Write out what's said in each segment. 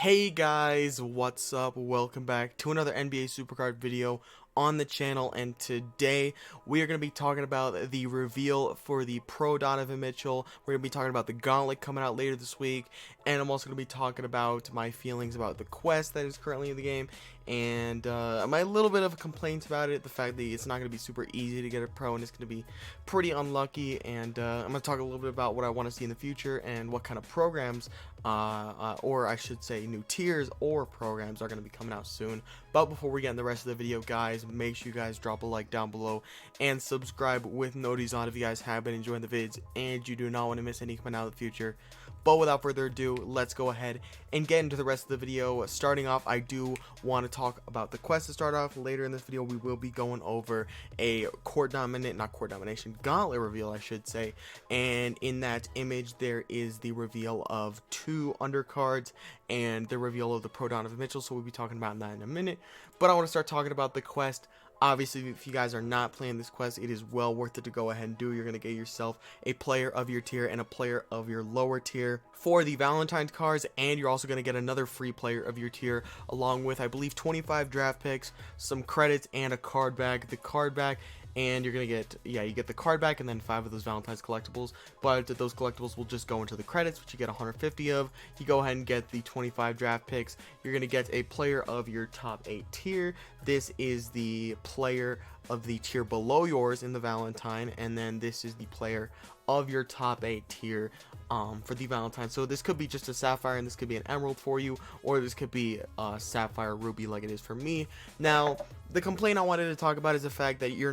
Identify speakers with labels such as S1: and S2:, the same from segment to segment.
S1: Hey guys, what's up? Welcome back to another NBA Supercard video on the channel, and today we are going to be talking about the reveal for the Pro Donovan Mitchell. We're going to be talking about the Gauntlet coming out later this week, and I'm also going to be talking about my feelings about the quest that is currently in the game, and my little bit of complaints about it, the fact that it's not going to be super easy to get a Pro, and it's going to be pretty unlucky, and I'm going to talk a little bit about what I want to see in the future, and what kind of programs, or I should say new tiers or programs are going to be coming out soon. But before we get in the rest of the video, guys, make sure you guys drop a like down below and subscribe with notifications on if you guys have been enjoying the vids and you do not want to miss any coming out in the future. But without further ado, let's go ahead and get into the rest of the video. Starting off, I do want to talk about the quest to start off. Later in this video, we will be going over a Gauntlet reveal, I should say. And in that image, there is the reveal of 2 undercards and the reveal of the Pro Donovan Mitchell. So we'll be talking about that in a minute. But I want to start talking about the quest. Obviously, if you guys are not playing this quest, it is well worth it to go ahead and do. You're going to get yourself a player of your tier and a player of your lower tier for the Valentine's cards, and you're also going to get another free player of your tier along with, I believe, 25 draft picks, some credits, and a card bag. The card bag, and you're gonna get, you get the card back and then 5 of those Valentine's collectibles, but those collectibles will just go into the credits, which you get 150 of. You go ahead and get the 25 draft picks. You're gonna get a player of your top 8 tier. This is the player of the tier below yours in the Valentine, and then this is the player of your top 8 tier for the Valentine. So this could be just a sapphire, and this could be an emerald for you, or this could be a sapphire ruby like it is for me. Now, the complaint I wanted to talk about is the fact that you're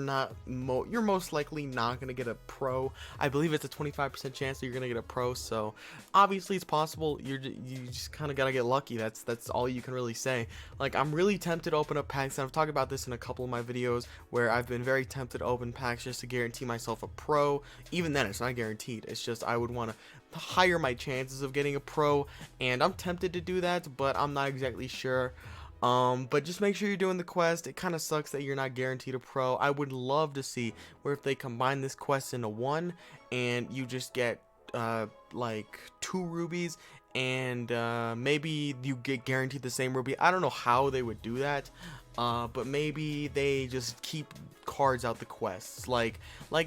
S1: most likely not gonna get a pro. I believe it's a 25% chance that you're gonna get a pro. So obviously it's possible. You just kind of gotta get lucky. That's all you can really say. Like, I'm really tempted to open up packs, and I've talked about this in a couple of my videos where I've been very tempted to open packs just to guarantee myself a pro. Even then, it's not guaranteed. It's just I would want to higher my chances of getting a pro, and I'm tempted to do that, but I'm not exactly sure. But just make sure you're doing the quest. It kind of sucks that you're not guaranteed a pro. I would love to see where if they combine this quest into one and you just get like 2 rubies, and maybe you get guaranteed the same ruby. I don't know how they would do that, but maybe they just keep cards out the quests like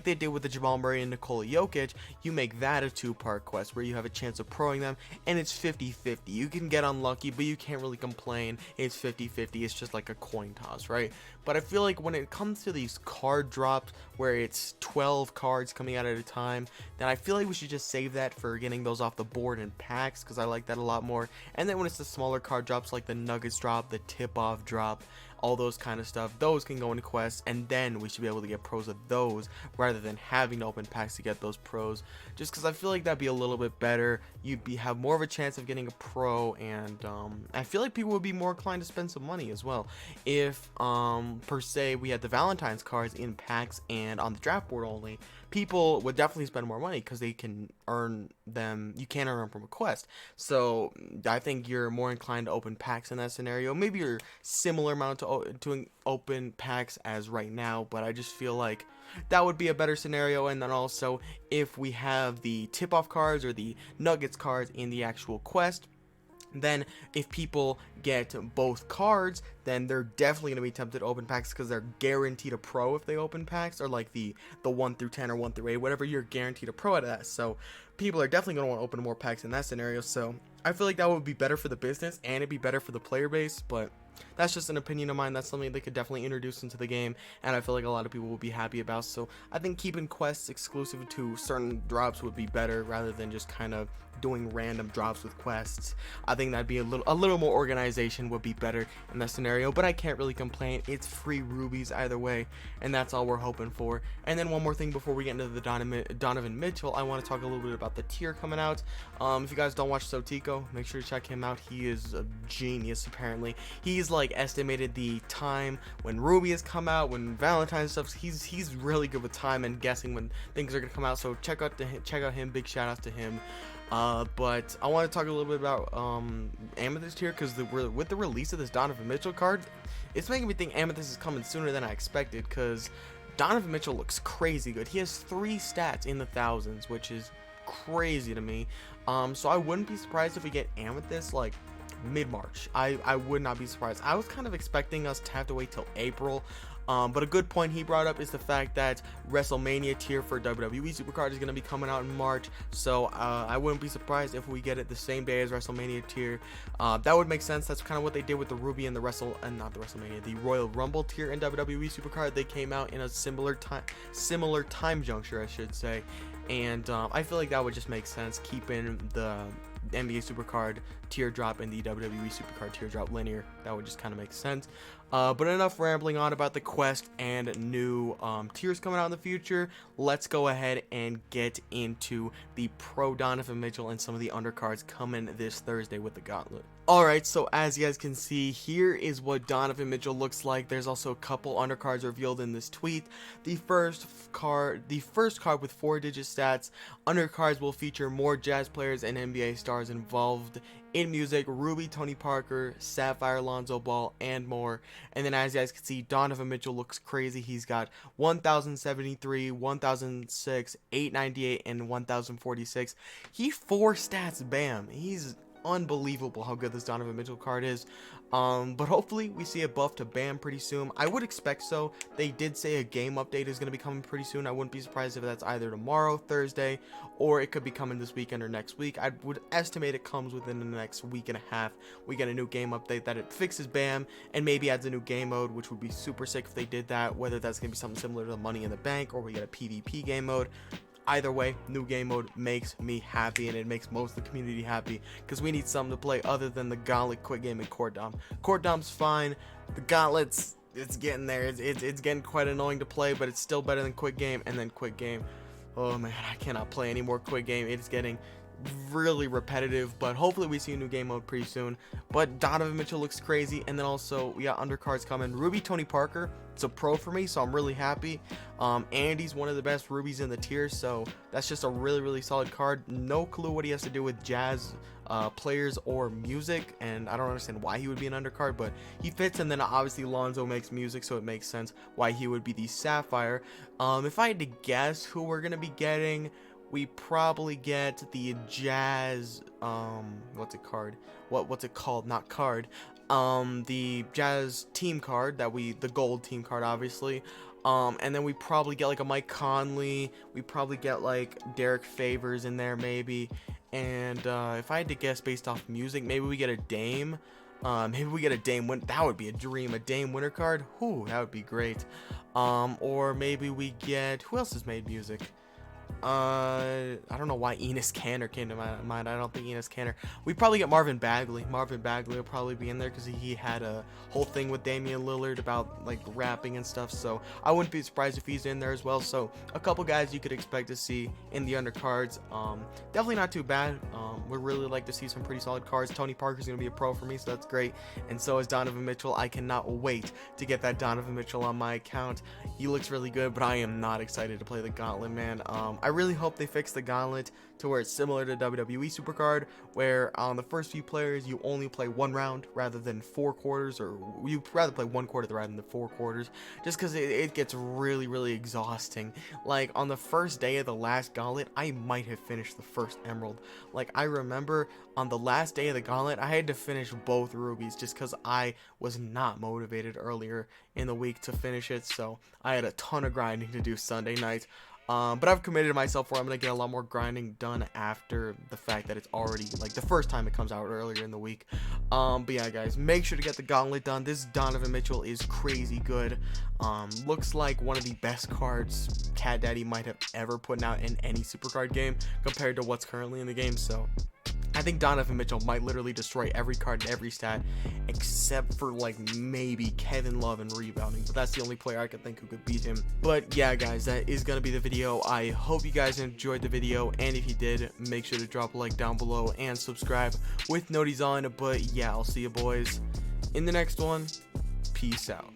S1: they did with the Jamal Murray and Nikola Jokic. You make that a 2-part quest where you have a chance of proing them, and it's 50-50. You can get unlucky, but you can't really complain. It's 50-50. It's just like a coin toss, right? But I feel like when it comes to these card drops where it's 12 cards coming out at a time, then I feel like we should just save that for getting those off the board in packs, because I like that a lot more. And then when it's the smaller card drops like the Nuggets drop, the tip-off drop, all those kind of stuff, those can go into quests, and then we should be able to get pros of those rather than having to open packs to get those pros, just because I feel like that'd be a little bit better. You'd have more of a chance of getting a pro, and I feel like people would be more inclined to spend some money as well if per se we had the Valentine's cards in packs and on the draft board only. People would definitely spend more money because they can earn them. You can't earn them from a quest. So I think you're more inclined to open packs in that scenario. Maybe you're similar amount to open packs as right now, but I just feel like that would be a better scenario. And then also, if we have the tip-off cards or the Nuggets cards in the actual quest, then if people get both cards, then they're definitely going to be tempted to open packs because they're guaranteed a pro if they open packs, or like the 1 through 10 or 1 through 8, whatever, you're guaranteed a pro out of that. So people are definitely going to want to open more packs in that scenario. So I feel like that would be better for the business, and it'd be better for the player base, but that's just an opinion of mine. That's something they could definitely introduce into the game, and I feel like a lot of people will be happy about. So I think keeping quests exclusive to certain drops would be better rather than just kind of doing random drops with quests. I think that'd be a little more organization would be better in that scenario, but I can't really complain. It's free rubies either way, and that's all we're hoping for. And then one more thing before we get into the Donovan Mitchell, I want to talk a little bit about the tier coming out. If you guys don't watch Sotico, make sure to check him out. He is a genius. Apparently he's like estimated the time when Ruby has come out, when Valentine's stuff. He's really good with time and guessing when things are gonna come out. So check out him. Big shout out to him. But I want to talk a little bit about Amethyst here, because with the release of this Donovan Mitchell card, it's making me think Amethyst is coming sooner than I expected, because Donovan Mitchell looks crazy good. He has 3 stats in the thousands, which is crazy to me. So I wouldn't be surprised if we get Amethyst like mid-March. I would not be surprised. I was kind of expecting us to have to wait till April. But a good point he brought up is the fact that WrestleMania tier for WWE Supercard is going to be coming out in March, so I wouldn't be surprised if we get it the same day as WrestleMania tier. That would make sense. That's kind of what they did with the Ruby and the the Royal Rumble tier in WWE Supercard. They came out in a similar time juncture, I should say, and I feel like that would just make sense, keeping the NBA Supercard teardrop and the WWE Supercard teardrop linear. That would just kind of make sense. But enough rambling on about the quest and new tiers coming out in the future. Let's go ahead and get into the Pro Donovan Mitchell and some of the undercards coming this Thursday with the Gauntlet. Alright, so as you guys can see, here is what Donovan Mitchell looks like. There's also a couple undercards revealed in this tweet. The first card with 4-digit stats. Undercards will feature more Jazz players and NBA stars involved in music: Ruby, Tony Parker, Sapphire, Lonzo Ball, and more. And then as you guys can see, Donovan Mitchell looks crazy. He's got 1073, 1006, 898, and 1046. He 4 stats, bam. He's unbelievable how good this Donovan Mitchell card is. But hopefully we see a buff to Bam pretty soon. I would expect so. They did say a game update is going to be coming pretty soon. I wouldn't be surprised if that's either tomorrow, Thursday, or it could be coming this weekend or next week. I would estimate it comes within the next week and a half. We get a new game update that it fixes Bam and maybe adds a new game mode, which would be super sick if they did that. Whether that's going to be something similar to Money in the Bank or we get a PvP game mode. Either way, new game mode makes me happy, and it makes most of the community happy, because we need something to play other than the Gauntlet, Quick Game, and Court Dom. Court Dom's fine. The Gauntlets, it's getting there. It's getting quite annoying to play, but it's still better than Quick Game. And then Quick Game, oh man, I cannot play any more Quick Game. It's getting really repetitive, but hopefully we see a new game mode pretty soon. But Donovan Mitchell looks crazy, and then also we got undercards coming. Ruby, Tony Parker, it's a pro for me, so I'm really happy. Andy's one of the best Rubies in the tier, so that's just a really solid card. No clue what he has to do with Jazz players or music, and I don't understand why he would be an undercard, but he fits. And then obviously Lonzo makes music, so it makes sense why he would be the Sapphire. If I had to guess who we're gonna be getting, we probably get the Jazz, what's it called? Not card. The Jazz team card the gold team card, obviously. And then we probably get like a Mike Conley. We probably get like Derek Favors in there maybe. And if I had to guess based off music, maybe we get a Dame. Maybe we get a Dame that would be a dream. A Dame winter card. Whew, that would be great. Or maybe we get, who else has made music? I don't know why Enes Kanter came to my mind. I don't think Enes Kanter. We probably get Marvin Bagley. Marvin Bagley will probably be in there because he had a whole thing with Damian Lillard about like rapping and stuff. So I wouldn't be surprised if he's in there as well. So a couple guys you could expect to see in the undercards. Definitely not too bad. Would really like to see some pretty solid cards. Tony Parker's gonna be a pro for me, so that's great. And so is Donovan Mitchell. I cannot wait to get that Donovan Mitchell on my account. He looks really good, but I am not excited to play the Gauntlet, man. I really hope they fix the Gauntlet to where it's similar to WWE Supercard, where on the first few players you only play 1 round rather than 4 quarters, or you'd rather play 1 quarter rather than 4 quarters, just because it gets really exhausting. Like on the first day of the last Gauntlet, I might have finished the first Emerald. Like I remember on the last day of the Gauntlet, I had to finish both Rubies just because I was not motivated earlier in the week to finish it, so I had a ton of grinding to do Sunday night. But I've committed to myself where I'm going to get a lot more grinding done after the fact that it's already, like, the first time it comes out earlier in the week. But yeah, guys, make sure to get the Gauntlet done. This Donovan Mitchell is crazy good. Looks like one of the best cards Cat Daddy might have ever put out in any Supercard game compared to what's currently in the game, so I think Donovan Mitchell might literally destroy every card and every stat except for like maybe Kevin Love and rebounding, but that's the only player I can think who could beat him. But yeah, guys, that is gonna be the video. I hope you guys enjoyed the video, and if you did, make sure to drop a like down below and subscribe with noties on. But yeah, I'll see you boys in the next one. Peace out.